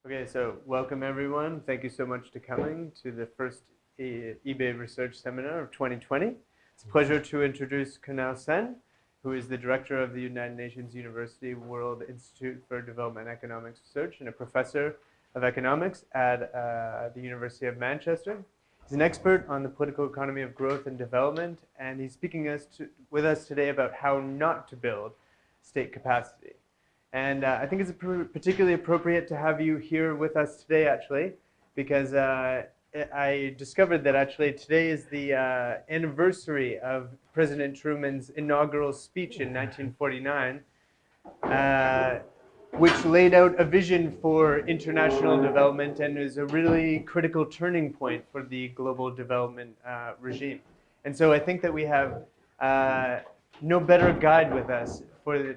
Okay, so welcome everyone. Thank you so much for coming to the first eBay Research Seminar of 2020. It's a pleasure to introduce Kunal Sen, who is the director of the United Nations University World Institute for Development Economics Research and a professor of economics at the University of Manchester. He's an expert on the political economy of growth and development, and he's speaking with us today about how not to build state capacity. And I think it's particularly appropriate to have you here with us today, actually, because I discovered that actually today is the anniversary of President Truman's inaugural speech in 1949, which laid out a vision for international development and is a really critical turning point for the global development regime. And so I think that we have no better guide with us for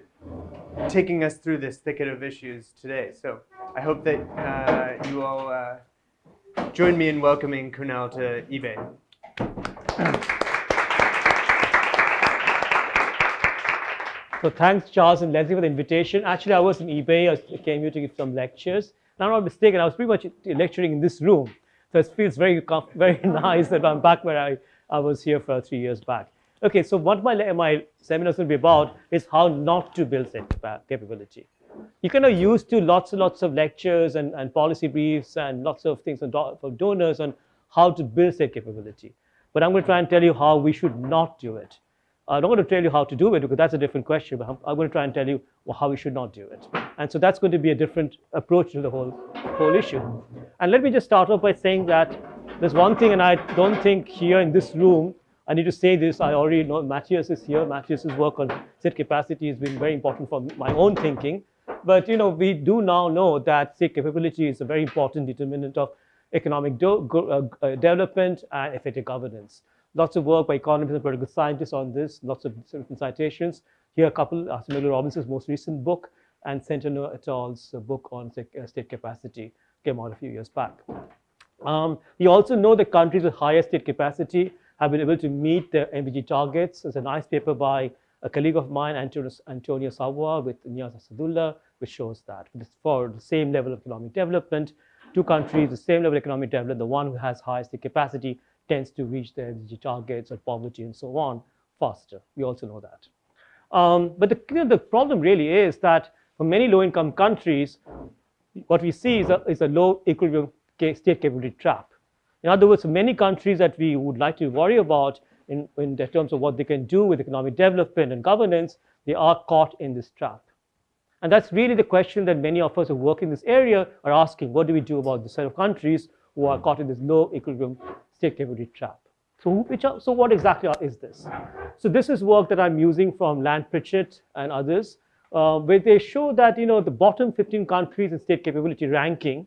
taking us through this thicket of issues today. So I hope that you all join me in welcoming Kunal to eBay. So thanks, Charles and Leslie, for the invitation. Actually, I was in eBay. I came here to give some lectures. And I'm not mistaken, I was pretty much lecturing in this room. So it feels very nice that I'm back where I was here for 3 years back. Okay, so what my seminar is going to be about is how not to build state capability. You kind of used to lots and lots of lectures and policy briefs and lots of things for donors on how to build state capability. But I'm going to try and tell you how we should not do it. I'm not going to tell you how to do it because that's a different question, but I'm going to try and tell you how we should not do it. And so that's going to be a different approach to the whole issue. And let me just start off by saying that there's one thing, and I don't think here in this room, I need to say this, I already know Matthias is here. Matthias's work on state capacity has been very important for my own thinking. But we do now know that state capability is a very important determinant of economic development and effective governance. Lots of work by economists and political scientists on this, lots of different citations. Here a couple, Archtypical Robinson's most recent book and Centeno et al.'s book on state capacity came out a few years back. We also know that countries with higher state capacity have been able to meet their MDG targets. There's a nice paper by a colleague of mine, Antonio Savoy, with Niaz Asadullah, which shows that for the same level of economic development, two countries, the same level of economic development, the one who has highest state capacity tends to reach their MDG targets or poverty and so on faster. We also know that. But the problem really is that for many low-income countries, what we see is a low equilibrium state capability trap. In other words, many countries that we would like to worry about in terms of what they can do with economic development and governance, they are caught in this trap. And that's really the question that many of us who work in this area are asking. What do we do about the set of countries who are caught in this low equilibrium state capability trap? So what exactly is this? So this is work that I'm using from Land Pritchett and others, where they show that the bottom 15 countries in state capability ranking,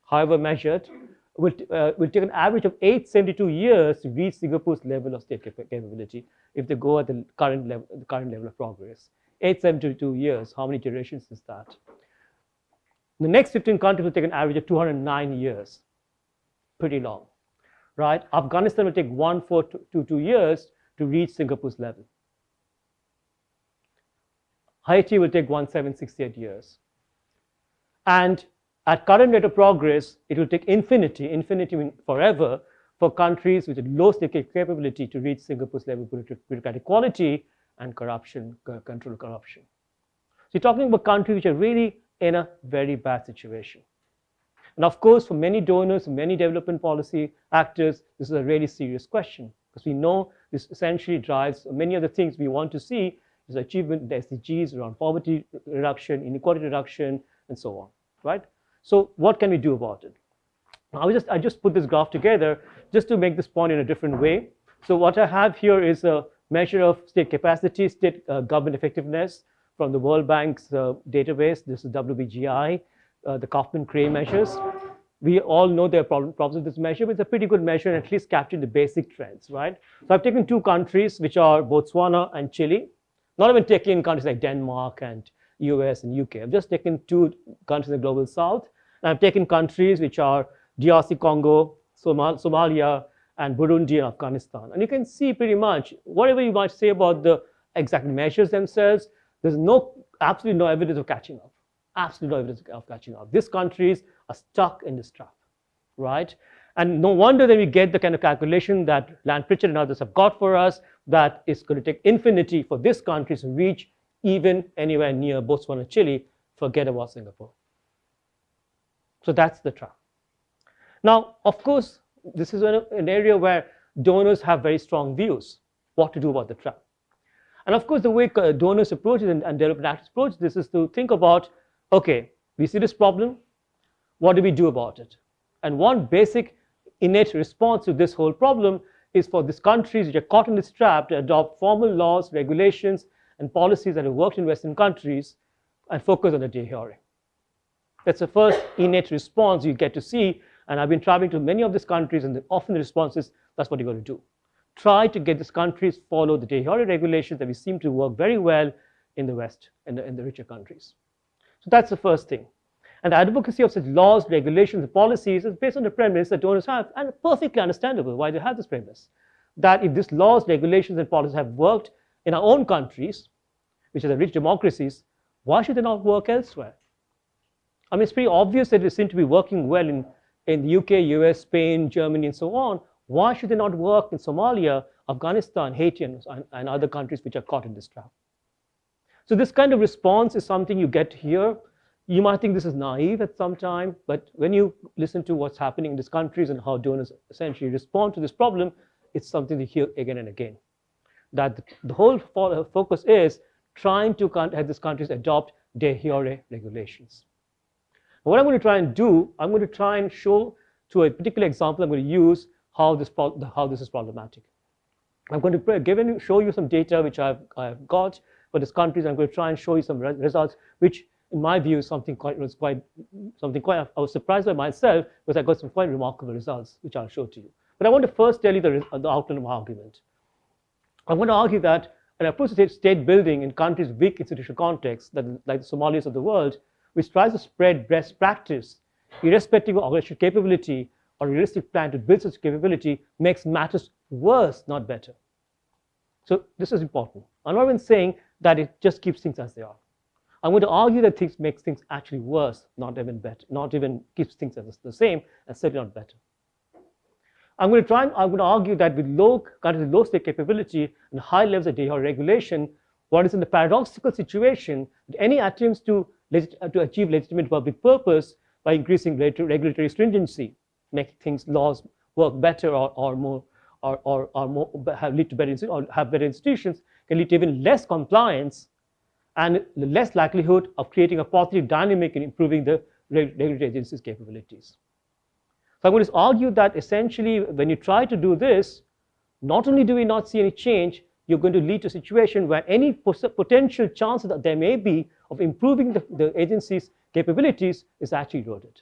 however measured, will take an average of 872 years to reach Singapore's level of state capability if they go at the current level of progress. 872 years, how many generations is that? The next 15 countries will take an average of 209 years, pretty long, right? Afghanistan will take 1422 years to reach Singapore's level. Haiti will take 1768 years. And at current rate of progress, it will take infinity means forever, for countries with a low state capability to reach Singapore's level of bureaucratic equality and control corruption. So you're talking about countries which are really in a very bad situation. And of course, for many donors, many development policy actors, this is a really serious question, because we know this essentially drives many of the things we want to see is achievement of the SDGs around poverty reduction, inequality reduction, and so on, right? So what can we do about it? I just put this graph together just to make this point in a different way. So what I have here is a measure of state capacity, state government effectiveness from the World Bank's database. This is WBGI, the Kaufman-Cray measures. We all know there are problems with this measure, but it's a pretty good measure and at least capturing the basic trends, right? So I've taken two countries, which are Botswana and Chile. Not even taking countries like Denmark and US and UK. I've just taken two countries in the global south. And I've taken countries which are DRC Congo, Somalia, and Burundi and Afghanistan. And you can see pretty much whatever you might say about the exact measures themselves, there's absolutely no evidence of catching up. absolutely no evidence of catching up. These countries are stuck in this trap, right? And no wonder that we get the kind of calculation that Land Pritchard and others have got for us, that it's going to take infinity for these countries to reach even anywhere near Botswana, Chile, forget about Singapore. So that's the trap. Now, of course, this is an area where donors have very strong views, what to do about the trap. And of course, the way donors approach it and development actors approach this is to think about, okay, we see this problem, what do we do about it? And one basic innate response to this whole problem is for these countries which are caught in this trap to adopt formal laws, regulations, and policies that have worked in Western countries and focus on the de jure. That's the first innate response you get to see. And I've been traveling to many of these countries, and often the response is, that's what you're going to do. Try to get these countries follow the de jure regulations that we seem to work very well in the West, in the richer countries. So that's the first thing. And the advocacy of such laws, regulations, and policies is based on the premise that donors have, and perfectly understandable why they have this premise, that if these laws, regulations, and policies have worked in our own countries, which are the rich democracies, why should they not work elsewhere? I mean, it's pretty obvious that they seem to be working well in the UK, US, Spain, Germany, and so on. Why should they not work in Somalia, Afghanistan, Haiti, and other countries which are caught in this trap? So this kind of response is something you get here. You might think this is naive at some time, but when you listen to what's happening in these countries and how donors essentially respond to this problem, it's something you hear again and again. That the whole focus is trying to have these countries adopt de jure regulations. What I'm going to try and do, I'm going to try and show to a particular example I'm going to use how this is problematic. I'm going to show you some data which I've got for these countries. I'm going to try and show you some results, which in my view is something quite, I was surprised by myself because I got some quite remarkable results, which I'll show to you. But I want to first tell you the outline of my argument. I'm going to argue that an approach to state building in countries with weak institutional contexts, like the Somalias of the world, which tries to spread best practice, irrespective of organizational capability or realistic plan to build such capability, makes matters worse, not better. So this is important. I'm not even saying that it just keeps things as they are. I'm going to argue that things makes things actually worse, not even better, not even keeps things as the same, and certainly not better. I'm going to argue that with countries with low state capability and high levels of de jure regulation, what is in the paradoxical situation that any attempts to achieve legitimate public purpose by increasing regulatory stringency, make laws work better or lead to better or have better institutions, can lead to even less compliance and less likelihood of creating a positive dynamic in improving the regulatory agency's capabilities. So I'm going to argue that essentially when you try to do this, not only do we not see any change, you're going to lead to a situation where any potential chance that there may be of improving the agency's capabilities is actually eroded.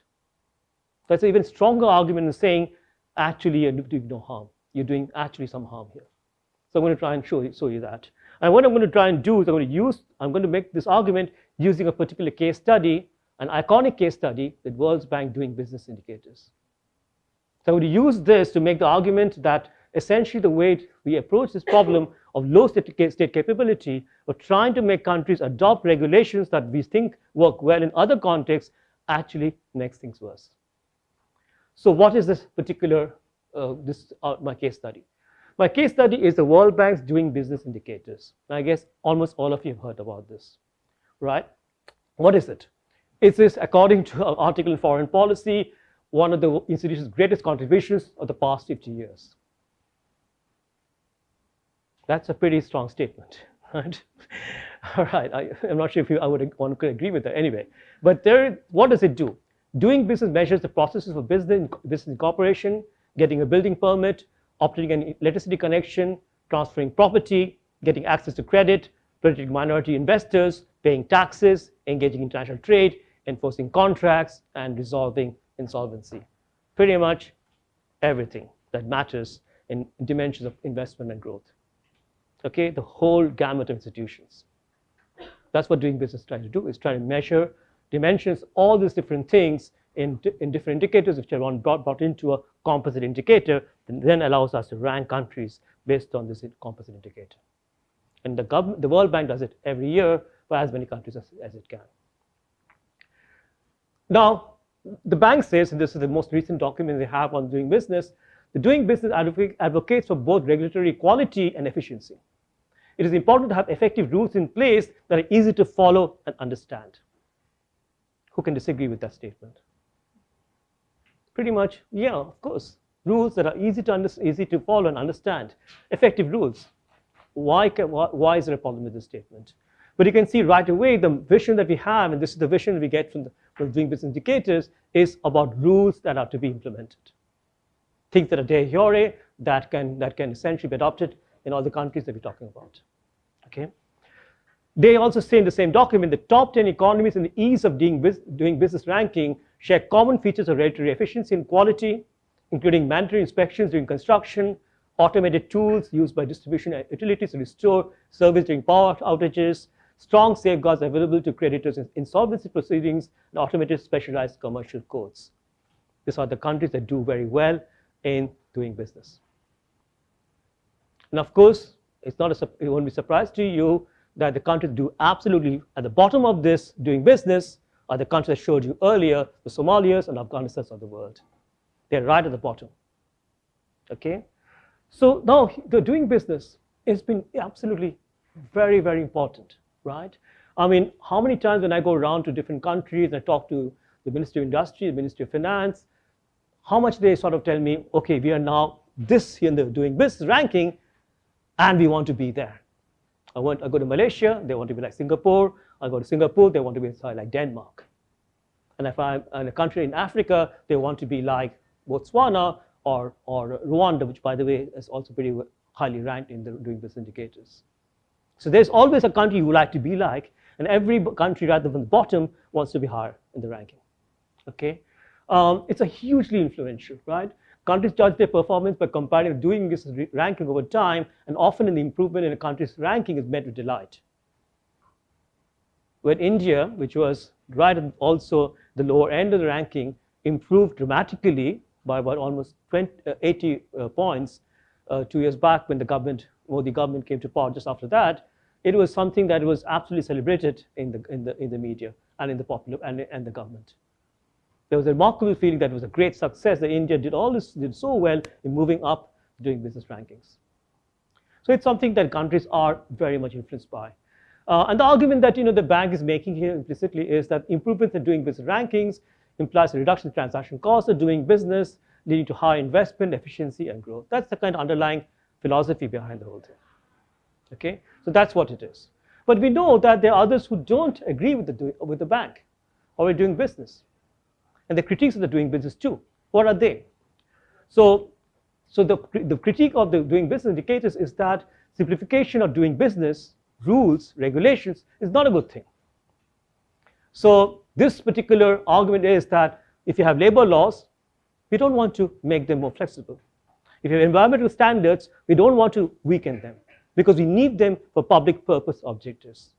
That's an even stronger argument in saying actually you're doing no harm. You're doing actually some harm here. So I'm going to try and show you that. And what I'm going to try and do is I'm going to make this argument using a particular case study, an iconic case study, the World Bank Doing Business indicators. So I'm going to use this to make the argument that essentially the way we approach this problem of low state capability, of trying to make countries adopt regulations that we think work well in other contexts, actually makes things worse. So what is this particular, my case study? My case study is the World Bank's Doing Business indicators. And I guess almost all of you have heard about this, right? What is it? It is, according to an article in Foreign Policy, one of the institution's greatest contributions of the past 50 years. That's a pretty strong statement, right? All right, I'm not sure if one could agree with that anyway. But what does it do? Doing business measures the processes for business incorporation, getting a building permit, obtaining an electricity connection, transferring property, getting access to credit, protecting minority investors, paying taxes, engaging in international trade, enforcing contracts, and resolving insolvency. Pretty much everything that matters in dimensions of investment and growth. Okay, the whole gamut of institutions. That's what doing business is trying to do, is trying to measure dimensions, all these different things in different indicators, which are brought into a composite indicator, and then allows us to rank countries based on this composite indicator. And the World Bank does it every year for as many countries as it can. Now, the bank says, and this is the most recent document they have on doing business, the doing business advocates for both regulatory equality and efficiency. It is important to have effective rules in place that are easy to follow and understand. Who can disagree with that statement? Pretty much, yeah, of course. Rules that are easy to follow and understand. Effective rules. Why is there a problem with this statement? But you can see right away the vision that we have, and this is the vision we get from doing business indicators, is about rules that are to be implemented. Things that are de jure, that can essentially be adopted in all the countries that we're talking about. Okay? They also say in the same document, the top 10 economies in the ease of doing business ranking share common features of regulatory efficiency and quality, including mandatory inspections during construction, automated tools used by distribution utilities to restore service during power outages, strong safeguards available to creditors in insolvency proceedings, and automated specialized commercial codes. These are the countries that do very well in doing business. And of course, it won't be a surprise to you that the countries do absolutely at the bottom of this doing business are the countries I showed you earlier, the Somalias and Afghanistans of the world. They're right at the bottom. Okay? So now the doing business has been absolutely very, very important, right? I mean, how many times when I go around to different countries and I talk to the Ministry of Industry, the Ministry of Finance, how much they sort of tell me, okay, we are now this here in the doing business ranking, and we want to be there. I go to Malaysia, they want to be like Singapore. I go to Singapore, they want to be like Denmark. And if I'm in a country in Africa, they want to be like Botswana or Rwanda, which by the way is also pretty highly ranked in the doing business indicators. So there's always a country you would like to be like, and every country rather than the bottom wants to be higher in the ranking. Okay, it's a hugely influential, right? Countries judge their performance by comparing the doing business ranking over time, and often in the improvement in a country's ranking is met with delight. When India, which was right at also the lower end of the ranking, improved dramatically by about almost 80 points 2 years back when the Modi government came to power. Just after that, it was something that was absolutely celebrated in the media and in the popular and the government. There was a remarkable feeling that it was a great success that India did so well in moving up doing business rankings. So it's something that countries are very much influenced by. And the argument that the bank is making here implicitly is that improvements in doing business rankings implies a reduction in transaction costs of doing business, leading to higher investment, efficiency, and growth. That's the kind of underlying philosophy behind the whole thing. Okay, so that's what it is. But we know that there are others who don't agree with the bank or with doing business, and the critiques of the doing business too. What are they? So the critique of the doing business indicators is that simplification of doing business rules, regulations is not a good thing. So this particular argument is that if you have labor laws, we don't want to make them more flexible. If you have environmental standards, we don't want to weaken them because we need them for public purpose objectives.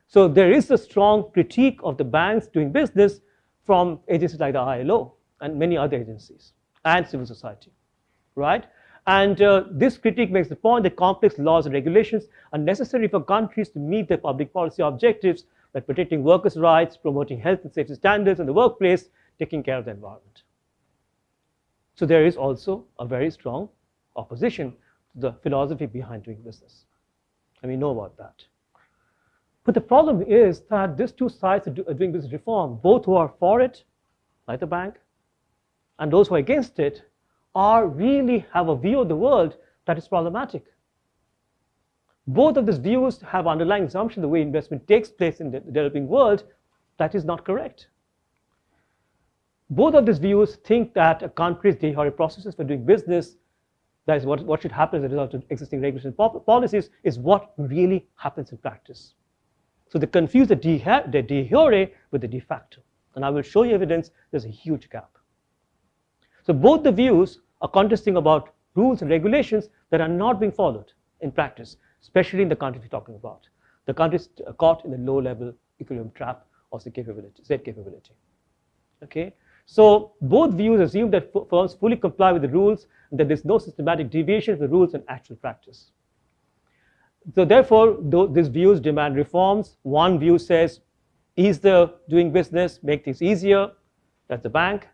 So there is a strong critique of the banks doing business from agencies like the ILO and many other agencies and civil society, right? And this critique makes the point that complex laws and regulations are necessary for countries to meet their public policy objectives, like protecting workers' rights, promoting health and safety standards in the workplace, taking care of the environment. So there is also a very strong opposition to the philosophy behind doing business. And we know about that. But the problem is that these two sides are doing business reform, both who are for it, like the bank, and those who are against it, really have a view of the world that is problematic. Both of these views have underlying assumption the way investment takes place in the developing world that is not correct. Both of these views think that a country's de jure processes for doing business, that is what should happen as a result of existing regulation policies, is what really happens in practice. So they confuse the de jure with the de facto. And I will show you evidence there's a huge gap. So both the views are contesting about rules and regulations that are not being followed in practice, especially in the countries we're talking about. The countries caught in the low-level equilibrium trap of Z capability. Okay? So both views assume that firms fully comply with the rules and that there's no systematic deviation of the rules in actual practice. So therefore, these views demand reforms. One view says ease the doing business, make things easier. That's the bank.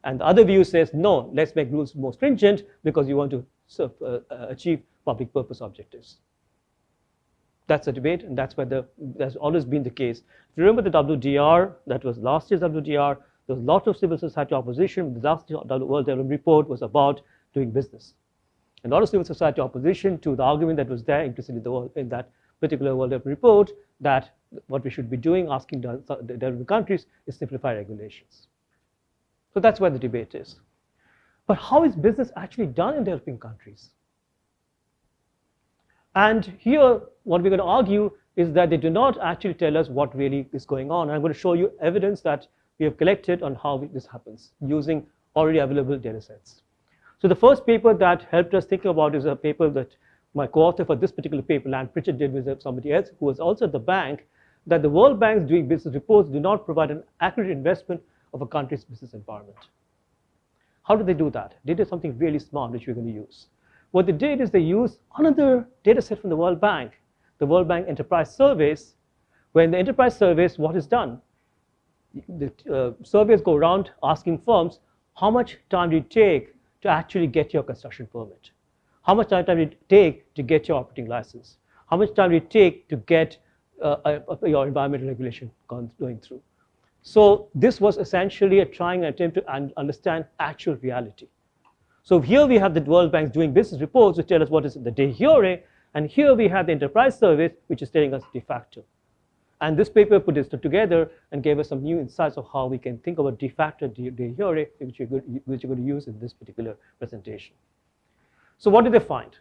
And the other view says, no, let's make rules more stringent because you want to achieve public purpose objectives. That's a debate, and that's always been the case. If you remember the WDR, that was last year's WDR, there was a lot of civil society opposition. The last World Development Report was about doing business. And a lot of civil society opposition to the argument that was there implicitly in that particular World Development Report that what we should be doing, asking the developing countries, is simplify regulations. So that's where the debate is. But how is business actually done in developing countries? And here, what we're going to argue is that they do not actually tell us what really is going on. And I'm going to show you evidence that we have collected on how this happens using already available data sets. So the first paper that helped us think about is a paper that my co-author for this particular paper, Land Pritchett, did with somebody else who was also at the bank, that the World Bank's doing business reports do not provide an accurate investment of a country's business environment. How did they do that? They did something really smart, which we're going to use. What they did is they used another data set from the World Bank, the World Bank Enterprise Surveys, where in the enterprise surveys, what is done? The surveys go around asking firms, how much time did it take to actually get your construction permit? How much time did it take to get your operating license? How much time did it take to get your environmental regulation going through? So this was essentially a trying attempt to understand actual reality. So here we have the World Bank's doing business reports which tell us what is the de jure, and here we have the enterprise surveys which is telling us de facto. And this paper put this together and gave us some new insights of how we can think about de facto, de jure, which you're going to use in this particular presentation. So what did they find?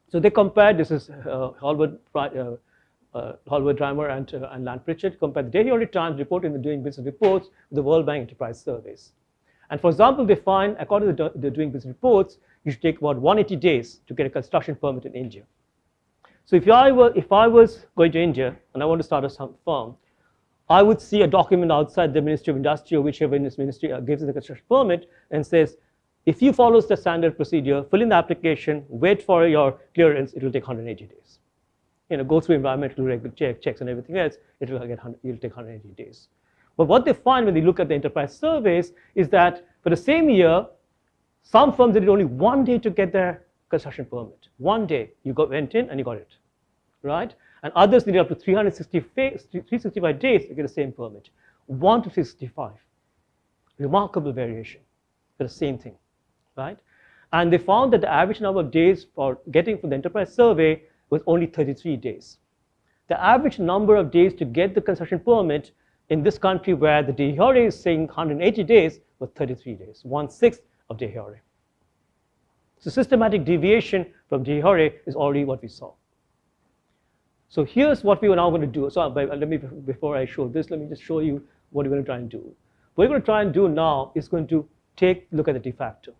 So they compared, this is Hallward Dreimer and Land Pritchett, compared the de jure times reported in the doing business reports with the World Bank enterprise surveys. And for example, they find, according to the doing business reports, you should take about 180 days to get a construction permit in India. So if I was going to India and I want to start a firm, I would see a document outside the Ministry of Industry or whichever in this ministry gives the construction permit and says, if you follow the standard procedure, fill in the application, wait for your clearance, it will take 180 days. Go through environmental checks and everything else, it'll take 180 days. But what they find when they look at the enterprise surveys is that for the same year, some firms did only 1 day to get their construction permit. 1 day, you went in and you got it, right? And others needed up to 365 days to get the same permit. 1 to 365, remarkable variation for the same thing, right? And they found that the average number of days for getting from the enterprise survey was only 33 days. The average number of days to get the construction permit in this country where the de jure is saying 180 days was 33 days, 1/6 of de jure. So systematic deviation from de jure is already what we saw. So here's what we are now going to do. So before I show this, let me just show you what we're going to try and do. What we're going to try and do now is going to look at the de facto.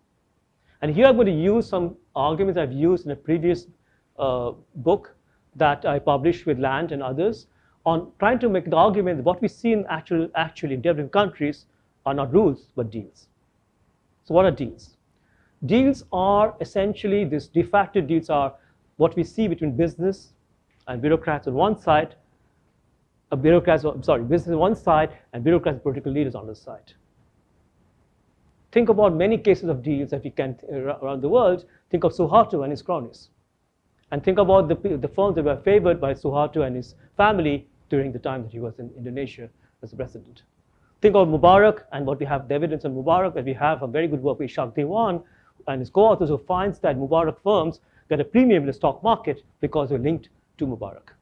And here I'm going to use some arguments I've used in a previous book that I published with Land and others on trying to make the argument that what we see in actually in developing countries are not rules, but deals. So what are deals? Deals are essentially, these de facto deals are what we see between business and bureaucrats on one side, business on one side, and bureaucrats and political leaders on the other side. Think about many cases of deals that we can around the world. Think of Suharto and his cronies. And think about the firms that were favored by Suharto and his family during the time that he was in Indonesia as the president. Think of Mubarak and what we have, the evidence on Mubarak, that we have a very good work with Ishaq Dewan and his co-authors who finds that Mubarak firms get a premium in the stock market because they're linked to Mubarak.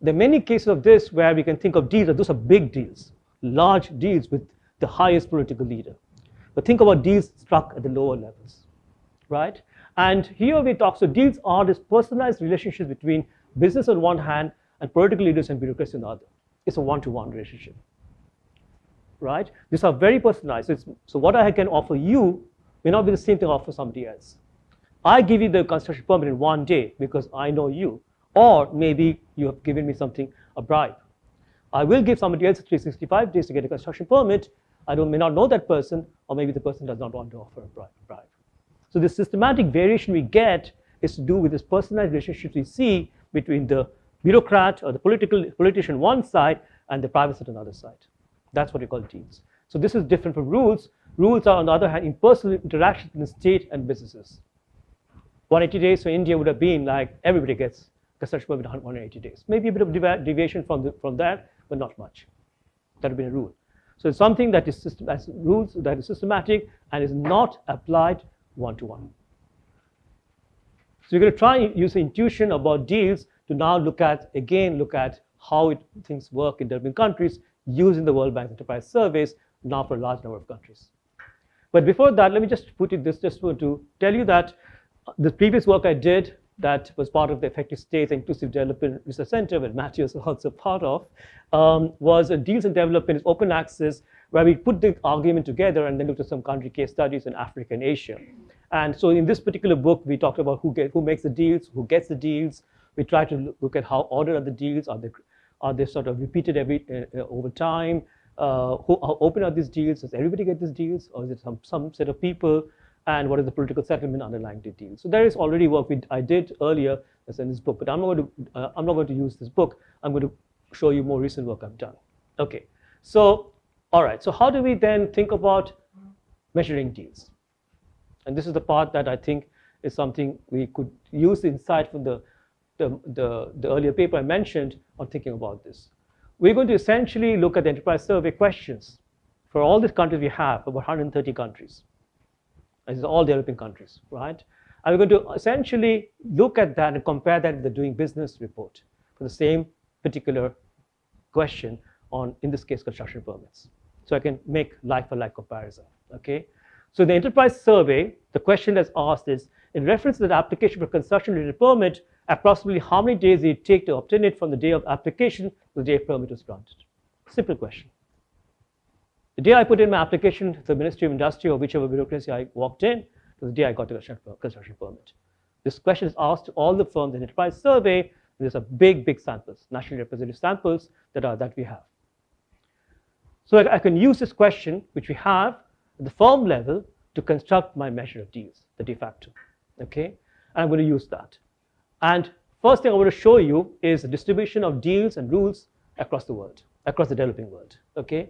There are many cases of this where we can think of deals, that those are big deals, large deals with the highest political leader. But think about deals struck at the lower levels, right? And here we talk, so deals are this personalized relationships between business on one hand and political leaders and bureaucracy on the other. It's a one-to-one relationship, right? These are very personalized. So what I can offer you may not be the same thing I offer somebody else. I give you the construction permit in 1 day because I know you, or maybe you have given me something, a bribe. I will give somebody else 365 days to get a construction permit. I may not know that person, or maybe the person does not want to offer a bribe. So the systematic variation we get is to do with this personalized relationships we see between the bureaucrat or the politician on one side and the private set on the other side. That's what we call deals. So this is different from rules. Rules are, on the other hand, impersonal interactions between state and businesses. 180 days for India would have been like everybody gets construction permit 180 days. Maybe a bit of deviation from that, but not much. That would be a rule. So it's something that is rules that is systematic and is not applied one-to-one. So we're going to try and use the intuition about deals to now look at how things work in developing countries using the World Bank Enterprise Surveys now for a large number of countries. But before that, let me just put it this, just want to tell you that the previous work I did that was part of the Effective States Inclusive Development Research Center, where Matthew is also part of, was a Deals and Development is open access, where we put the argument together and then looked at some country case studies in Africa and Asia. And so in this particular book, we talked about who makes the deals, who gets the deals. We try to look at how ordered are the deals, are they sort of repeated over time, how open are these deals, does everybody get these deals, or is it some set of people, and what is the political settlement underlying the deal. So there is already work I did earlier that's in this book, but I'm not going to use this book. I'm going to show you more recent work I've done. Okay, so all right, so how do we then think about measuring deals? And this is the part that I think is something we could use the insight from the earlier paper I mentioned on thinking about this. We're going to essentially look at the enterprise survey questions for all the countries we have, about 130 countries. This is all developing countries, right? And we're going to essentially look at that and compare that with the doing business report for the same particular question on, in this case, construction permits. So I can make like-for-like comparison, okay? So the enterprise survey, the question that's asked is, in reference to the application for construction-related permit, approximately how many days did it take to obtain it from the day of application to the day permit was granted? Simple question. The day I put in my application to the Ministry of Industry or whichever bureaucracy I walked in, to the day I got a construction permit. This question is asked to all the firms in the enterprise survey. These are big samples, nationally representative samples that we have. So I can use this question, which we have at the firm level, to construct my measure of deals, the de facto. Okay, and I'm going to use that. And first thing I want to show you is the distribution of deals and rules across the world, across the developing world. Okay.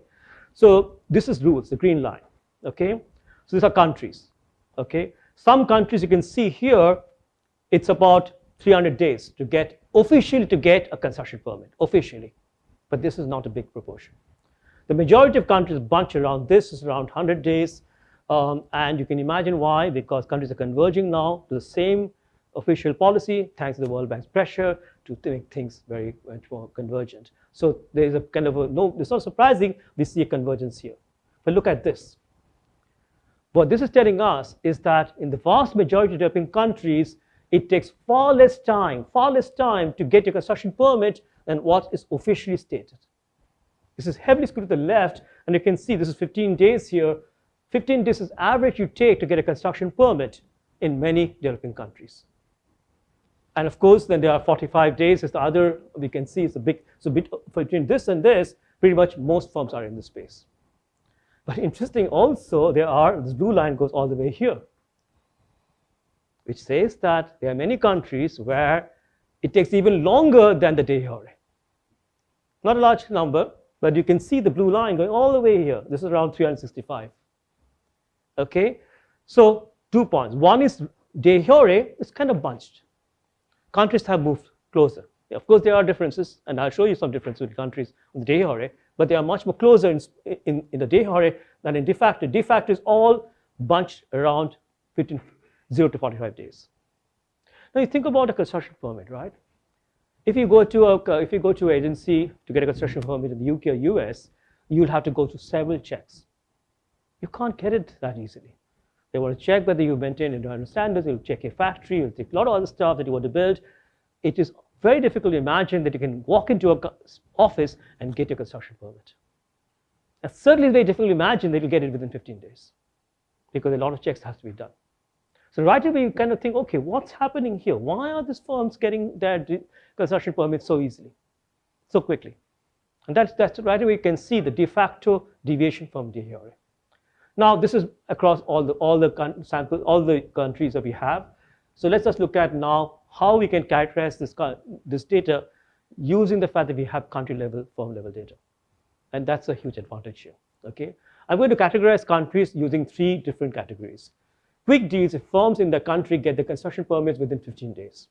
So this is rules, the green line, okay? So these are countries, okay? Some countries you can see here, it's about 300 days to officially get a construction permit, officially. But this is not a big proportion. The majority of countries bunch around this, is around 100 days. And you can imagine why, because countries are converging now to the same official policy, thanks to the World Bank's pressure to make things very much more convergent. So there is a kind of it's not surprising we see a convergence here. But look at this. What this is telling us is that in the vast majority of developing countries, it takes far less time to get your construction permit than what is officially stated. This is heavily skewed to the left, and you can see this is 15 days here. 15 days is average you take to get a construction permit in many developing countries. And of course, then there are 45 days is the other, we can see it's a big, so between this and this, pretty much most firms are in this space. But interesting also, this blue line goes all the way here, which says that there are many countries where it takes even longer than the de jure. Not a large number, but you can see the blue line going all the way here. This is around 365. Okay, so 2 points. One is de jure is kind of bunched. Countries have moved closer. Of course, there are differences, and I'll show you some differences with countries on the de jure, but they are much more closer in the de jure than in de facto. De facto is all bunched around 0 to 45 days. Now you think about a construction permit, right? If you go to an agency to get a construction permit in the UK or US, you'll have to go through several checks. You can't get it that easily. They want to check whether you maintain environmental standards, they'll check your factory, they'll check a lot of other stuff that you want to build. It is very difficult to imagine that you can walk into an office and get your construction permit. It's certainly very difficult to imagine that you'll get it within 15 days because a lot of checks have to be done. So right away, you kind of think, okay, what's happening here? Why are these firms getting their construction permits so easily, so quickly? And that's right away you can see the de facto deviation from de jure. Now, this is across all the countries that we have. So let's just look at now how we can characterize this data using the fact that we have country level, firm level data. And that's a huge advantage here, okay? I'm going to categorize countries using 3 different categories. Quick deals if firms in the country get the construction permits within 15 days.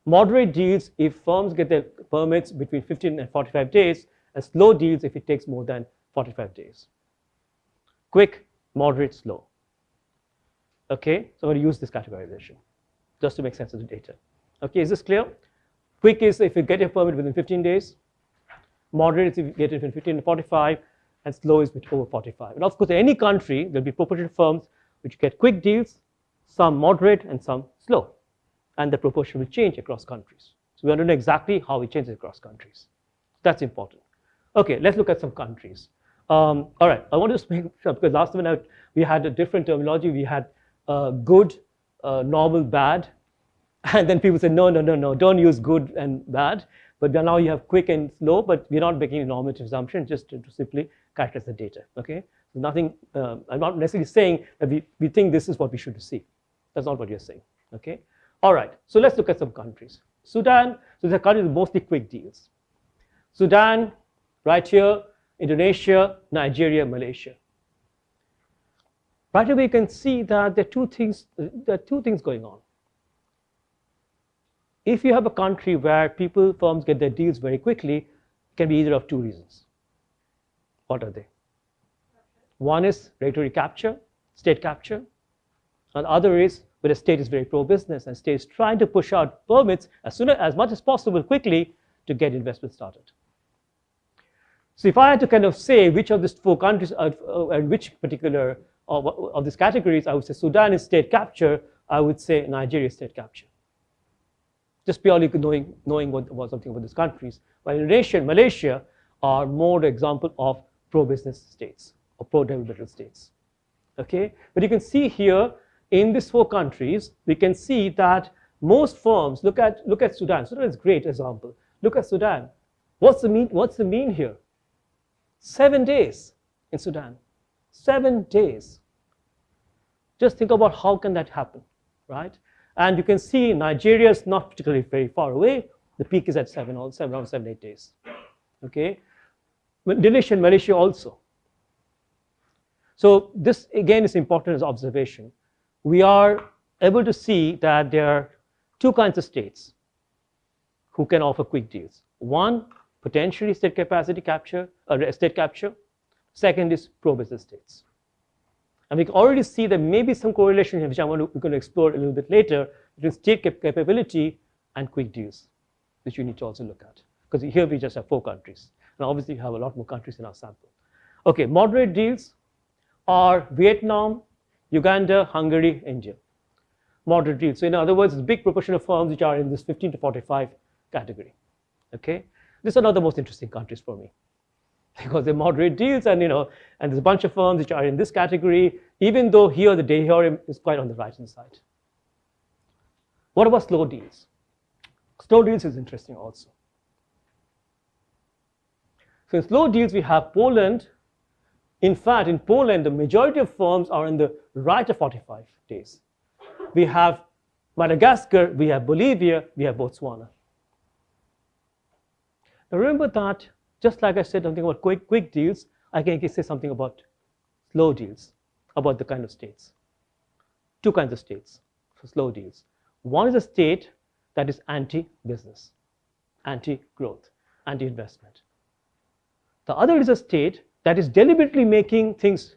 Moderate deals if firms get their permits between 15 and 45 days, and slow deals if it takes more than 45 days. Quick, moderate, slow. Okay, so I'm going to use this categorization just to make sense of the data. Okay, is this clear? Quick is if you get your permit within 15 days. Moderate is if you get it within 15 to 45, and slow is over 45. And of course, in any country, there'll be proportion firms which get quick deals, some moderate, and some slow. And the proportion will change across countries. So we want to know exactly how it changes across countries. That's important. Okay, let's look at some countries. All right, I want to just make sure, because last time we had a different terminology. We had good, normal, bad. And then people said, no, don't use good and bad. But now you have quick and slow, but we're not making a normative assumption, just to simply characterize the data, okay? So nothing, I'm not necessarily saying that we think this is what we should see. That's not what you're saying, okay? All right, so let's look at some countries. Sudan, so the countries with mostly quick deals. Sudan, right here, Indonesia, Nigeria, Malaysia. Right away, you can see that there are two things going on. If you have a country where firms get their deals very quickly, it can be either of 2 reasons. What are they? One is regulatory capture, state capture. And the other is where the state is very pro-business and state is trying to push out permits as much as possible quickly to get investment started. So if I had to kind of say which of these 4 countries and which particular of these categories, I would say Sudan is state capture, I would say Nigeria is state capture. Just purely knowing what something about these countries. While Indonesia and Malaysia are more the example of pro-business states or pro-developmental states. Okay, but you can see here in these 4 countries, we can see that most firms look at Sudan. Sudan is a great example. Look at Sudan. What's the mean here? 7 days in Sudan. 7 days. Just think about how can that happen, right? And you can see Nigeria is not particularly very far away. The peak is at around 7, 8 days. Okay, Indonesia and Malaysia also. So this again is important as observation. We are able to see that there are 2 kinds of states who can offer quick deals. One, potentially state capacity capture, or state capture. Second is pro-business states. And we can already see that maybe some correlation here, which we're going to explore a little bit later, between state capability and quick deals, which you need to also look at. Because here we just have 4 countries. And obviously, we have a lot more countries in our sample. Okay, moderate deals are Vietnam, Uganda, Hungary, India. Moderate deals. So in other words, it's a big proportion of firms which are in this 15 to 45 category. Okay, these are not the most interesting countries for me, because they're moderate deals, and and there's a bunch of firms which are in this category, even though here the theorem is quite on the right hand side. What about slow deals? Slow deals is interesting also. So in slow deals, we have Poland. In fact, in Poland, the majority of firms are in the right of 45 days. We have Madagascar, we have Bolivia, we have Botswana. Now remember that, just like I said something about quick deals, I can say something about slow deals, about the kind of states. 2 kinds of states for slow deals. One is a state that is anti-business, anti-growth, anti-investment. The other is a state that is deliberately making things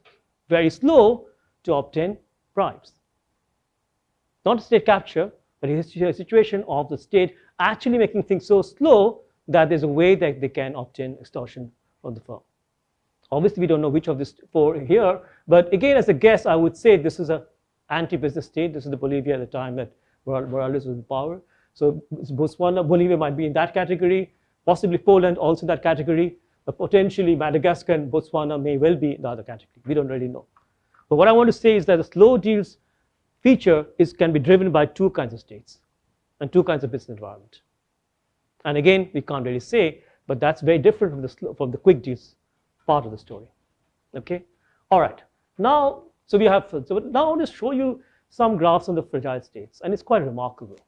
very slow to obtain bribes. Not state capture, but it's a situation of the state actually making things so slow that there's a way that they can obtain extortion from the firm. Obviously, we don't know which of these 4 here, but again, as a guess, I would say this is an anti-business state. This is the Bolivia at the time that Morales was in power. So Botswana, Bolivia might be in that category, possibly Poland also in that category, but potentially Madagascar and Botswana may well be in the other category. We don't really know. But what I want to say is that the slow deals feature can be driven by 2 kinds of states and 2 kinds of business environment. And again, we can't really say, but that's very different from the quick deals part of the story. Okay, all right. Now, now I want to show you some graphs on the fragile states, and it's quite remarkable.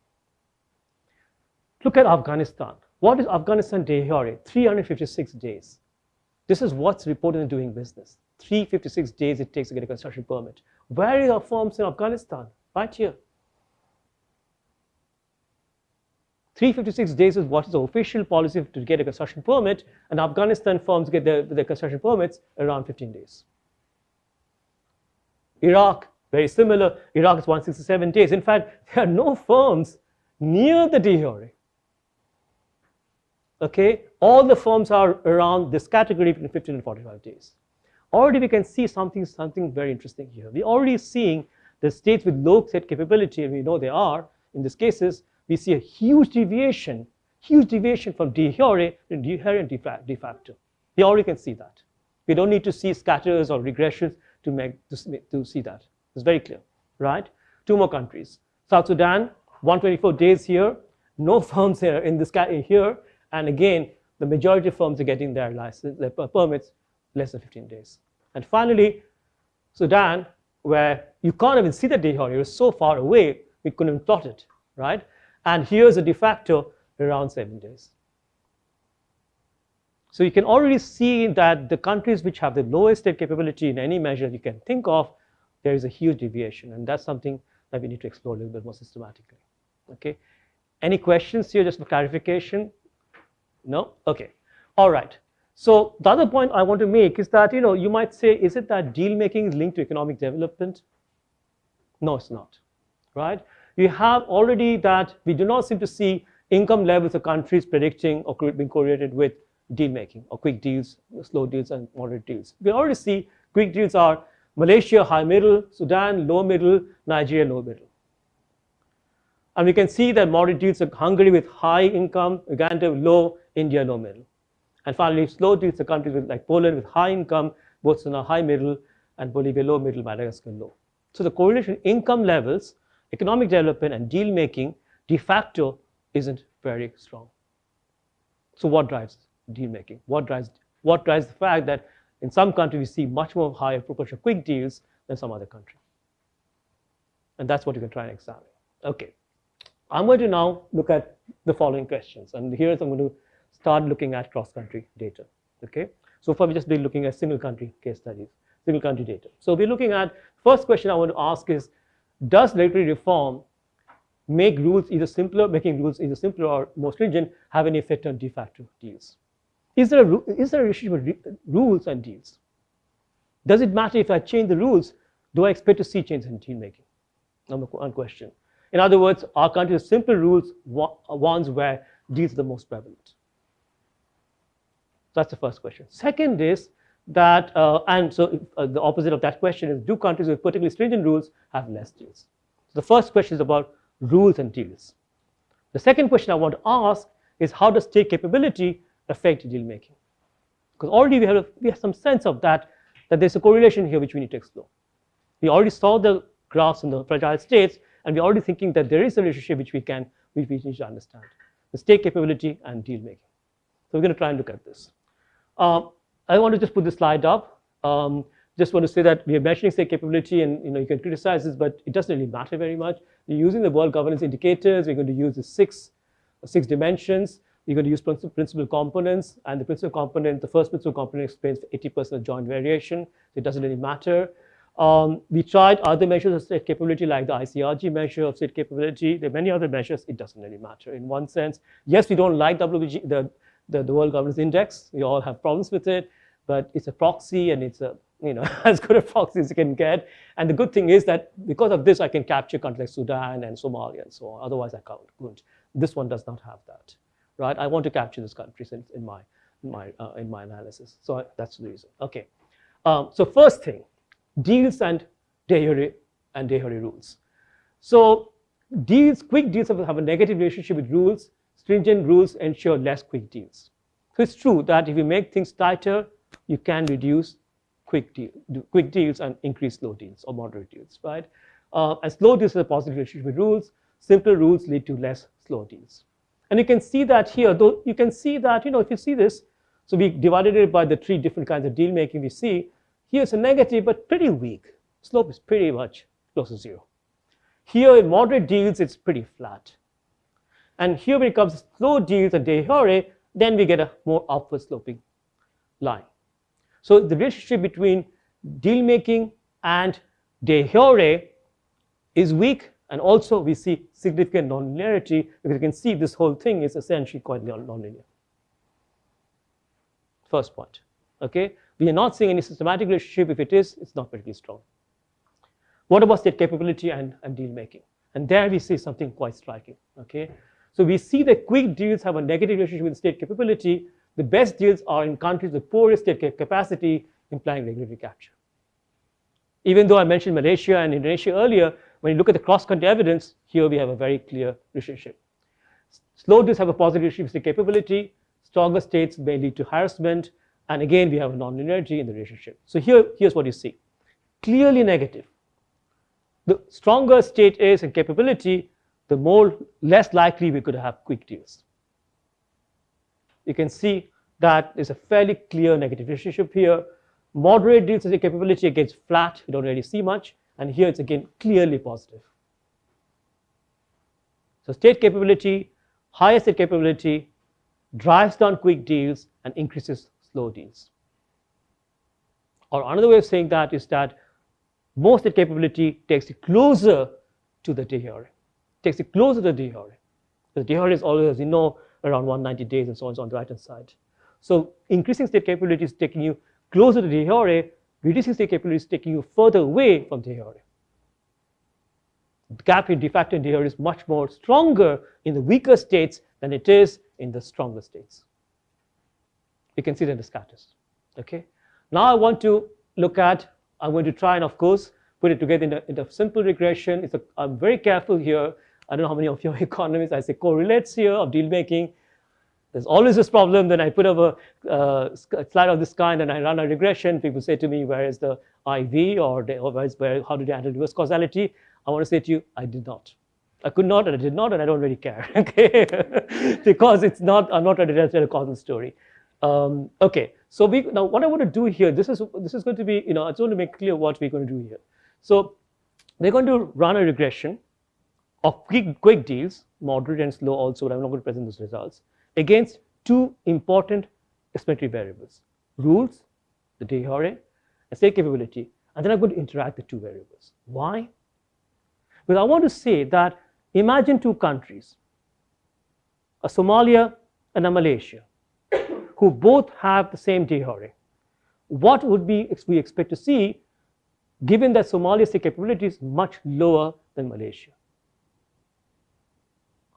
Look at Afghanistan. What is Afghanistan de jure? 356 days. This is what's reported in doing business. 356 days it takes to get a construction permit. Where are the firms in Afghanistan? Right here. 356 days is what is the official policy to get a construction permit, and Afghanistan firms get their construction permits around 15 days. Iraq, very similar. Iraq is 167 days. In fact, there are no firms near the de jure. Okay, all the firms are around this category between 15 and 45 days. Already we can see something very interesting here. We're already seeing the states with low state capability, and we know they are in these cases. We see a huge deviation from de jure and de facto. We already can see that. We don't need to see scatters or regressions to see that. It's very clear, right? Two more countries. South Sudan, 124 days here. No firms here in this here. And again, the majority of firms are getting their license, their permits less than 15 days. And finally, Sudan, where you can't even see the de jure. It was so far away, we couldn't even plot it, right? And here's a de facto around 7 days. So you can already see that the countries which have the lowest state capability in any measure you can think of, there is a huge deviation, and that's something that we need to explore a little bit more systematically. Okay. Any questions here, just for clarification? No? Okay. All right. So the other point I want to make is that, you might say, is it that deal making is linked to economic development? No, it's not, right? You have already that we do not seem to see income levels of countries predicting or being correlated with deal making or quick deals, slow deals, and moderate deals. We already see quick deals are Malaysia, high middle, Sudan, low middle, Nigeria, low middle. And we can see that moderate deals are Hungary with high income, Uganda low, India low middle. And finally, slow deals are countries like Poland with high income, Botswana high middle, and Bolivia low middle, Madagascar low. So the correlation income levels, economic development, and deal making de facto isn't very strong. So what drives deal making? What drives the fact that in some countries we see much more higher proportion of quick deals than some other country? And that's what you can try and examine. Okay, I'm going to now look at the following questions, and here I'm going to start looking at cross-country data. Okay, so far we just been looking at single-country case studies, single-country data. So we're looking at first question I want to ask is, does regulatory reform make rules either simpler, making rules either simpler or more stringent, have any effect on de facto deals? Is there a relationship with rules and deals? Does it matter if I change the rules? Do I expect to see changes in deal making? Number one question. In other words, are countries with simple rules ones where deals are the most prevalent? That's the first question. Second is that, the opposite of that question is, do countries with particularly stringent rules have less deals? So the first question is about rules and deals. The second question I want to ask is, how does state capability affect deal making? Because already we have some sense of that there's a correlation here which we need to explore. We already saw the graphs in the fragile states, and we're already thinking that there is a relationship which we need to understand, the state capability and deal making. So we're going to try and look at this. I want to just put this slide up. Just want to say that we are measuring state capability, and you can criticize this, but it doesn't really matter very much. We're using the world governance indicators. We're going to use the six dimensions. We're going to use principal components, and the principal component, the first principal component explains 80% of joint variation, so it doesn't really matter. We tried other measures of state capability, like the ICRG measure of state capability. There are many other measures. It doesn't really matter in one sense. Yes, we don't like WG, the World Governance Index. We all have problems with it, but it's a proxy, and it's as good a proxy as you can get. And the good thing is that because of this, I can capture countries like Sudan and Somalia and so on. Otherwise, I couldn't. This one does not have that, right? I want to capture these countries in my analysis. So that's the reason. Okay. So first thing, deals and de jure rules. So quick deals have a negative relationship with rules. Stringent rules ensure less quick deals. So it's true that if you make things tighter, you can reduce quick deals and increase slow deals or moderate deals, right? And slow deals have a positive relationship with rules. Simple rules lead to less slow deals. And you can see that here, though you can see that, if you see this, so we divided it by the three different kinds of deal making we see. Here's a negative, but pretty weak. Slope is pretty much close to zero. Here in moderate deals, it's pretty flat. And here when it comes to slow deals and de jure, then we get a more upward sloping line. So the relationship between deal making and de jure is weak, and also we see significant nonlinearity, because you can see this whole thing is essentially quite nonlinear. First point. Okay, we are not seeing any systematic relationship. If it is, it's not particularly strong. What about state capability and deal making? And there we see something quite striking. Okay, so we see that quick deals have a negative relationship with state capability. The best deals are in countries with poorest state capacity, implying regulatory capture. Even though I mentioned Malaysia and Indonesia earlier, when you look at the cross-country evidence, here we have a very clear relationship. Slow deals have a positive relationship with state capability. Stronger states may lead to harassment. And again, we have a nonlinearity in the relationship. So here's what you see. Clearly negative. The stronger state is in capability, the less likely we could have quick deals. You can see that there's a fairly clear negative relationship here. Moderate deals as a capability against flat, you don't really see much. And here it's again clearly positive. So state capability, higher state capability, drives down quick deals and increases slow deals. Or another way of saying that is that more state capability takes it closer to the de jure. Takes it closer to the de jure. The de jure is always, as you know, around 190 days and so on, on the right-hand side. So increasing state capability is taking you closer to de jure, reducing state capability is taking you further away from de jure. The gap in de facto and de jure is much more stronger in the weaker states than it is in the stronger states. You can see that in the scatters. Okay. Now I want to look at, I'm going to try and of course put it together in a simple regression. I'm very careful here. I don't know how many of you are economists. I say correlates here of deal making. There's always this problem. Then I put up a slide of this kind and I run a regression. People say to me, where is the IV or how did you handle reverse causality? I want to say to you, I did not. I could not and I did not, and I don't really care. Okay, because I'm not ready to tell a causal story. Okay, so now what I want to do here, this is going to be, I just want to make clear what we're going to do here. So we're going to run a regression of quick deals, moderate and slow also, but I'm not going to present those results, against two important explanatory variables: rules, the de jure, and state capability. And then I'm going to interact the two variables. Why? Because I want to say that imagine two countries, a Somalia and a Malaysia, who both have the same de jure. What would we expect to see, given that Somalia's state capability is much lower than Malaysia?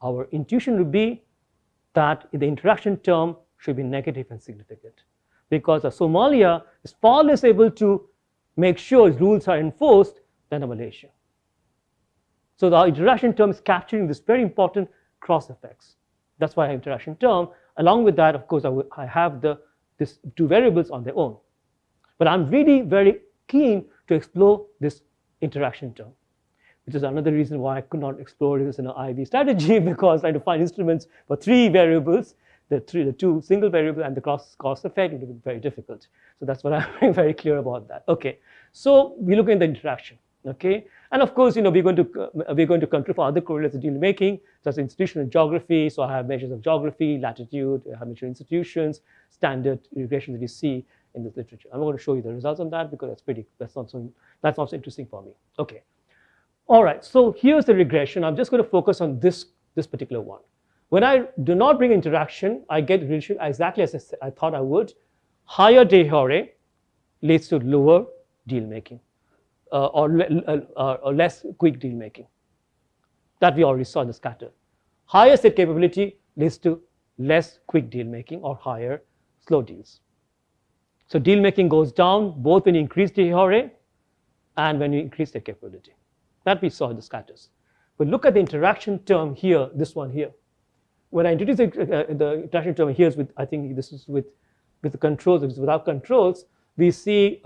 Our intuition would be that the interaction term should be negative and significant, because a Somalia is far less able to make sure its rules are enforced than a Malaysia. So the interaction term is capturing this very important cross effects. That's why I have interaction term. Along with that, of course, I have these two variables on their own. But I'm really very keen to explore this interaction term, which is another reason why I could not explore this in an IB strategy, because trying to find instruments for three variables, the two single variables and the cross effect would be very difficult. So that's what I'm very clear about that. Okay, so we look at the interaction. Okay, and of course, we're going to control for other correlates of deal making, such as institutional geography. So I have measures of geography, latitude, I have measured institutions, standard regression that you see in this literature. I'm not going to show you the results on that because that's not so interesting for me. Okay, all right. So here's the regression. I'm just going to focus on this particular one. When I do not bring interaction, I get relation exactly as I thought I would. Higher de jure leads to lower deal making. Or less quick deal making. That we already saw in the scatter. Higher state capability leads to less quick deal making or higher slow deals. So deal making goes down both when you increase de jure and when you increase state capability. That we saw in the scatters. But look at the interaction term here, this one here. When I introduce the interaction term here, I think this is with the controls. If it's without controls, we see.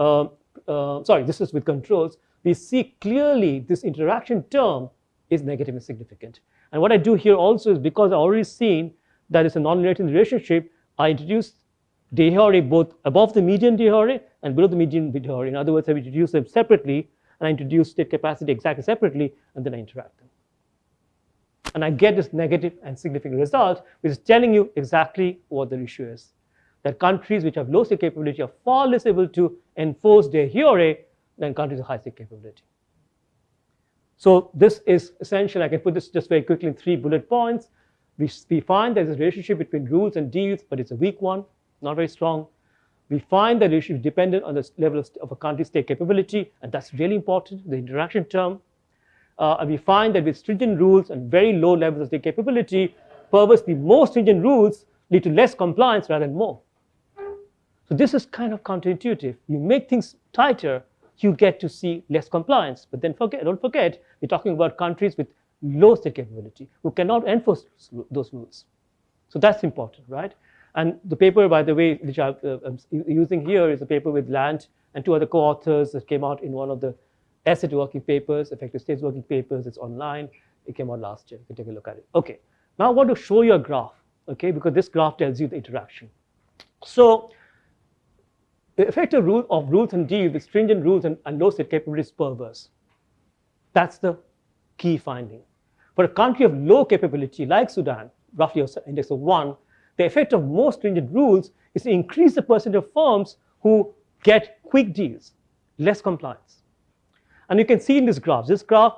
This is with controls. We see clearly this interaction term is negative and significant. And what I do here also is, because I've already seen that it's a nonlinearity in the relationship, I introduce de jure both above the median de jure and below the median de jure. In other words, I introduce them separately, and I introduce state capacity exactly separately, and then I interact them. And I get this negative and significant result, which is telling you exactly what the issue is. That countries which have low state capability are far less able to enforce de jure than countries with high state capability. So this is essential. I can put this just very quickly in 3 bullet points. We find there's a relationship between rules and deals, but it's a weak one, not very strong. We find that it should be dependent on the level of a country's state capability, and that's really important, the interaction term. And we find that with stringent rules and very low levels of state capability, perversely more stringent rules lead to less compliance rather than more. So this is kind of counterintuitive. You make things tighter, you get to see less compliance. But then don't forget, we're talking about countries with low state capability who cannot enforce those rules. So that's important, right? And the paper, by the way, which I'm using here is a paper with Land and 2 other co-authors that came out in one of the asset working papers, effective states working papers. It's online. It came out last year. You can take a look at it. Okay. Now I want to show you a graph, okay, because this graph tells you the interaction. So the effective rule of rules and deals with stringent rules and low state capability is perverse. That's the key finding. For a country of low capability like Sudan, roughly an index of 1, the effect of more stringent rules is to increase the percentage of firms who get quick deals, less compliance. And you can see in this graph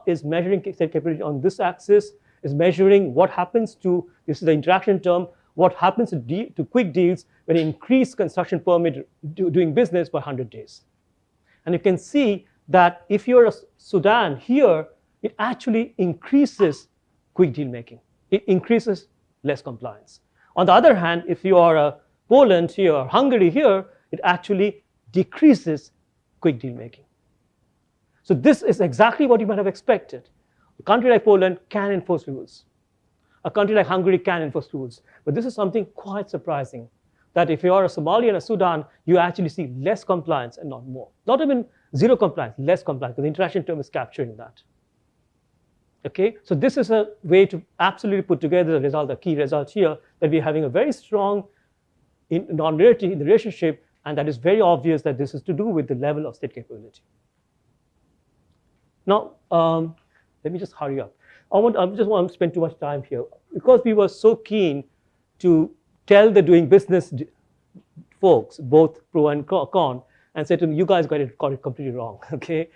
is measuring state capability on this axis, is measuring what happens to, this is the interaction term, what happens to quick deals when you increase construction permit doing business by 100 days. And you can see that if you're a Sudan here, it actually increases quick deal making. It increases less compliance. On the other hand, if you are a Poland here or Hungary here, it actually decreases quick deal making. So this is exactly what you might have expected. A country like Poland can enforce rules. A country like Hungary can enforce rules. But this is something quite surprising, that if you are a Somalia and a Sudan, you actually see less compliance and not more. Not even zero compliance, less compliance, because the interaction term is capturing that. Okay, so this is a way to absolutely put together the result, the key result here, that we're having a very strong non-linearity in the relationship, and that is very obvious that this is to do with the level of state capability. Now, let me just hurry up. I just want to spend too much time here. Because we were so keen to tell the doing business folks, both pro and con, and said to them, you guys got it completely wrong, okay?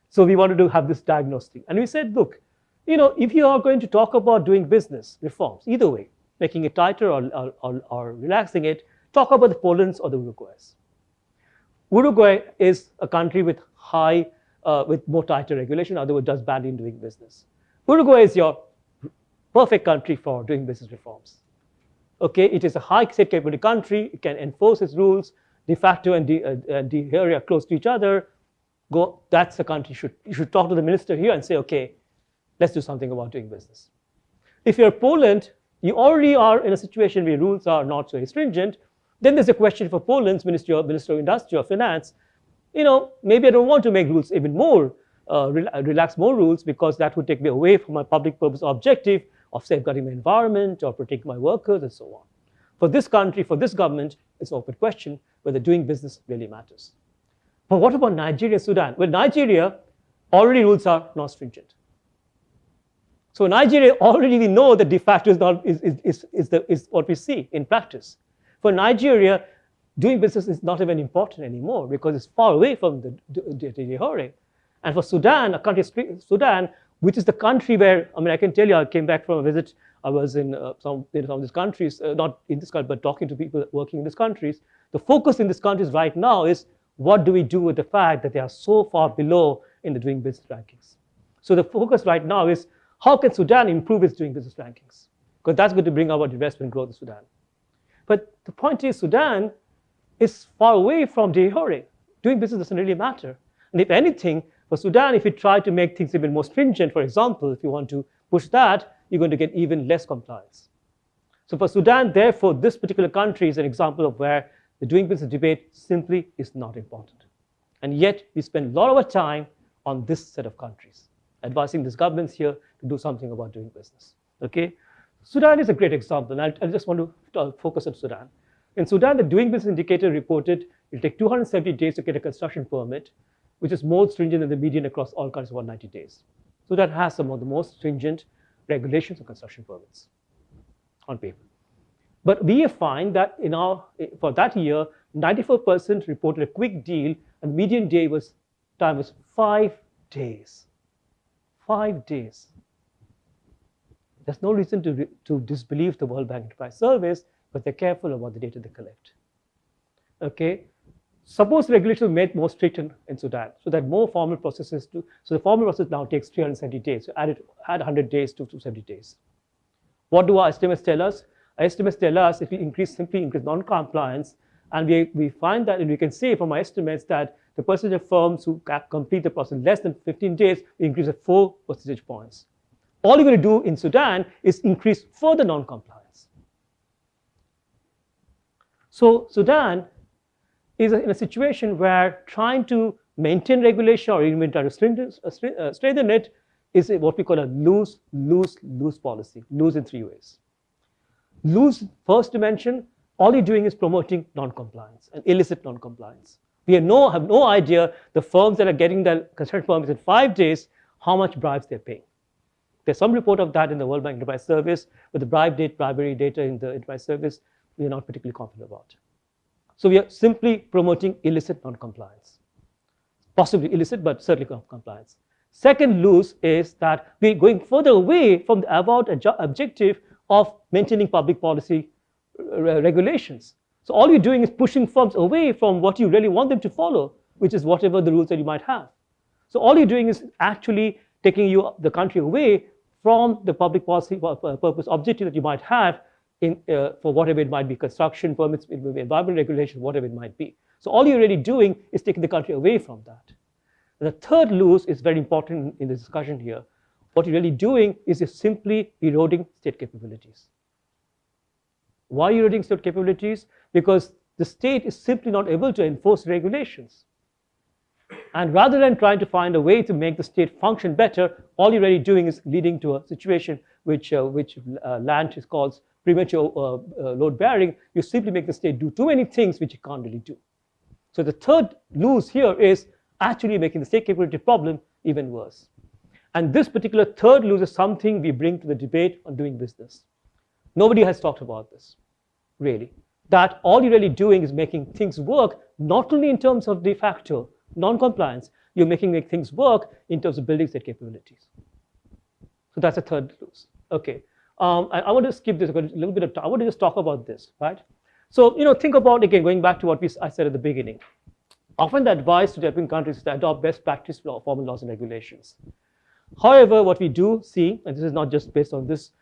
So we wanted to have this diagnostic. And we said, look, you know, if you are going to talk about doing business reforms, either way, making it tighter or relaxing it, talk about the Polands or the Uruguays. Uruguay is a country with with more tighter regulation, otherwise does badly in doing business. Uruguay is your perfect country for doing business reforms. Okay, it is a high state capability country. It can enforce its rules. De facto and de jure are close to each other. That's the country you should talk to the minister here and say, okay, let's do something about doing business. If you're Poland, you already are in a situation where rules are not so stringent. Then there's a question for Poland's Minister of Industry or Finance. You know, maybe I don't want to make rules even more, relax more rules, because that would take me away from my public purpose objective of safeguarding my environment or protecting my workers and so on. For this country, for this government, it's an open question whether doing business really matters. But what about Nigeria and Sudan? Well, Nigeria, already rules are not stringent. So Nigeria, already we know that de facto is what we see in practice. For Nigeria, doing business is not even important anymore because it's far away from the de jure. And for Sudan, a country, Sudan, which is the country where, I mean, I can tell you, I came back from a visit. I was in some of these countries, not in this country, but talking to people working in these countries. The focus in these countries right now is what do we do with the fact that they are so far below in the doing business rankings. So the focus right now is how can Sudan improve its doing business rankings? Because that's going to bring about investment growth in Sudan. But the point is, Sudan is far away from de jure. Doing business doesn't really matter. And if anything, for Sudan, if you try to make things even more stringent, for example, if you want to push that, you're going to get even less compliance. So for Sudan, therefore, this particular country is an example of where the doing business debate simply is not important. And yet, we spend a lot of our time on this set of countries, advising these governments here to do something about doing business. Okay? Sudan is a great example, and I just want to focus on Sudan. In Sudan, the doing business indicator reported it will take 270 days to get a construction permit, which is more stringent than the median across all countries, 190 days. Sudan has some of the most stringent regulations or construction permits on paper. But we find that for that year, 94% reported a quick deal, and median time was 5 days. 5 days. There's no reason to disbelieve the World Bank Enterprise Service, but they're careful about the data they collect. Okay? Suppose regulations were made more strict in Sudan, so that more formal processes so the formal process now takes 370 days. So add 100 days to 270 days. What do our estimates tell us? Our estimates tell us if we simply increase non-compliance, and we find that, and we can say from our estimates that the percentage of firms who complete the process in less than 15 days, we increase at 4 percentage points. All you're going to do in Sudan is increase further non-compliance. So Sudan is in a situation where trying to maintain regulation or even try to strengthen it is what we call a lose policy. Lose in 3 ways. Lose, first dimension, all you're doing is promoting non-compliance and illicit non-compliance. We have no idea the firms that are getting their construction permits in 5 days, how much bribes they're paying. There's some report of that in the World Bank Enterprise Service, but the bribery data in the Enterprise Service, we are not particularly confident about. So we are simply promoting illicit non-compliance. Possibly illicit, but certainly non-compliance. Second lose is that we're going further away from the avowed objective of maintaining public policy regulations. So all you're doing is pushing firms away from what you really want them to follow, which is whatever the rules that you might have. So all you're doing is actually taking the country away from the public policy purpose objective that you might have for whatever it might be, construction permits, environmental regulation, whatever it might be. So all you're really doing is taking the country away from that. And the third lose is very important in the discussion here. What you're really doing is you're simply eroding state capabilities. Why are you eroding state capabilities? Because the state is simply not able to enforce regulations. And rather than trying to find a way to make the state function better, all you're really doing is leading to a situation which Land calls premature load bearing. You simply make the state do too many things which it can't really do. So the third lose here is actually making the state capability problem even worse. And this particular third lose is something we bring to the debate on doing business. Nobody has talked about this, really. That all you're really doing is making things work, not only in terms of de facto non-compliance, you're making things work in terms of building state capabilities. So that's a third lose. Okay. I want to skip this a little bit of time. I want to just talk about this, right? So, think about, again, going back to what I said at the beginning. Often the advice to developing countries is to adopt best practice formal laws and regulations. However, what we do see, and this is not just based on this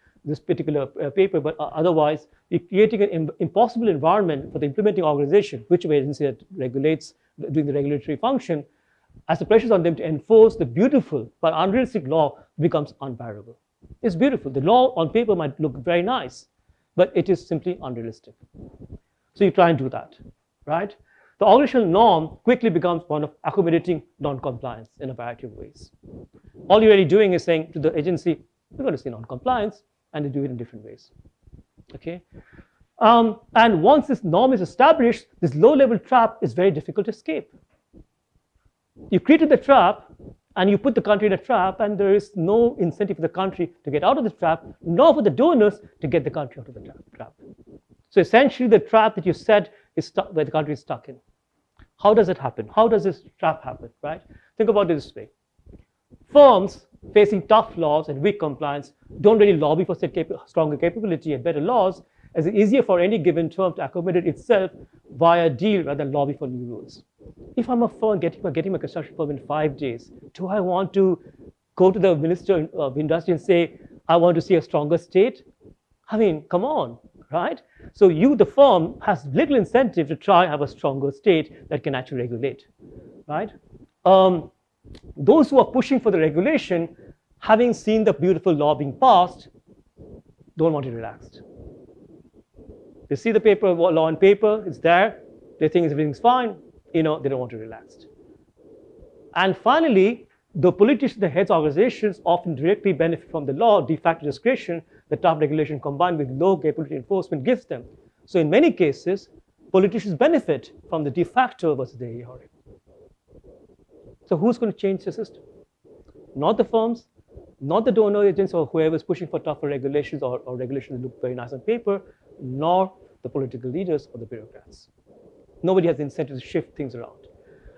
particular paper, but otherwise, we're creating an impossible environment for the implementing organization, whichever agency that regulates, doing the regulatory function, as the pressures on them to enforce the beautiful but unrealistic law becomes unbearable. It's beautiful. The law on paper might look very nice, but it is simply unrealistic. So you try and do that, right? The organizational norm quickly becomes one of accommodating non-compliance in a variety of ways. All you're really doing is saying to the agency, we're going to see non-compliance, and they do it in different ways. Okay? And once this norm is established, this low-level trap is very difficult to escape. You created the trap, and you put the country in a trap, and there is no incentive for the country to get out of the trap, nor for the donors to get the country out of the trap. So essentially, the trap that you set is stuck, where the country is stuck in. How does it happen? How does this trap happen, right? Think about it this way. Firms facing tough laws and weak compliance don't really lobby for stronger capability and better laws, as it's easier for any given firm to accommodate itself via deal rather than lobby for new rules. If I'm a firm getting my construction permit in 5 days, do I want to go to the Minister of Industry and say, I want to see a stronger state? I mean, come on, right? So the firm, has little incentive to try and have a stronger state that can actually regulate, right? Those who are pushing for the regulation, having seen the beautiful law being passed, don't want it relaxed. They see the law on paper, it's there, they think everything's fine, they don't want it relaxed. And finally, the politicians, the heads of organizations often directly benefit from the law, de facto discretion, the tough regulation combined with low capability enforcement gives them. So in many cases, politicians benefit from the de facto versus the jure. So who's going to change the system? Not the firms, not the donor agents or whoever is pushing for tougher regulations or regulations that look very nice on paper, nor the political leaders or the bureaucrats. Nobody has the incentive to shift things around.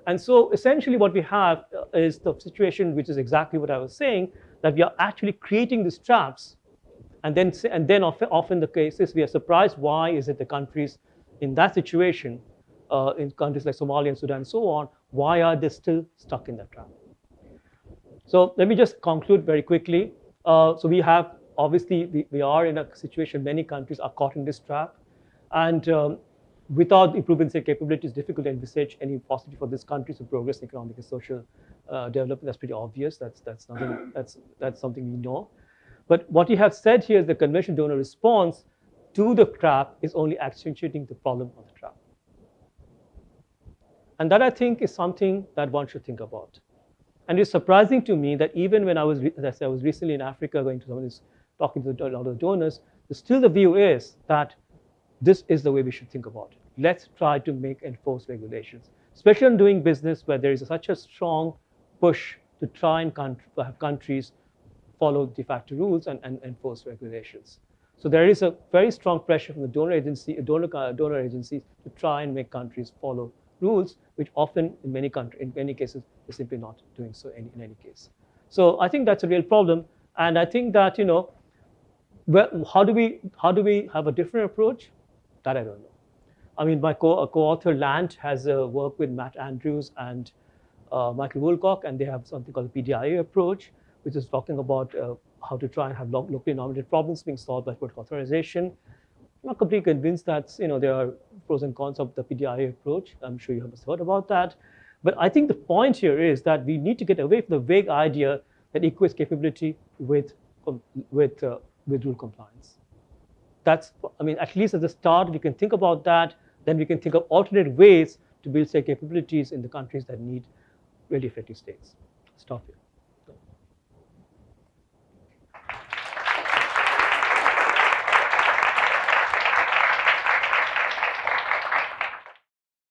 And so essentially what we have is the situation, which is exactly what I was saying, that we are actually creating these traps. And then often the case is we are surprised why is it the countries in that situation, in countries like Somalia and Sudan and so on, why are they still stuck in that trap? So let me just conclude very quickly. So we have, obviously, we are in a situation, many countries are caught in this trap. And without improving their capabilities, it's difficult to envisage any possibility for these countries to progress in economic and social development. That's pretty obvious. That's something we know. But what you have said here is the conventional donor response to the trap is only accentuating the problem of the trap. And that, I think, is something that one should think about. And it's surprising to me that even when I was recently in Africa going to some of these, talking to a lot of donors, still the view is that this is the way we should think about it. Let's try to enforce regulations, especially on doing business where there is such a strong push to try and have countries follow de facto rules and enforce regulations. So there is a very strong pressure from the donor agencies to try and make countries follow rules, which often in many cases they're simply not doing so in any case. So I think that's a real problem, and I think that how do we have a different approach? That I don't know. I mean, my co-author Lant has worked with Matt Andrews and Michael Woolcock, and they have something called the PDIA approach, which is talking about how to try and have locally nominated problems being solved by political authorization. I'm not completely convinced that there are pros and cons of the PDIA approach. I'm sure you have heard about that. But I think the point here is that we need to get away from the vague idea that equates capability with rule compliance. That's, I mean, at least at the start, we can think about that. Then we can think of alternate ways to build, say, capabilities in the countries that need really effective states. Stop here.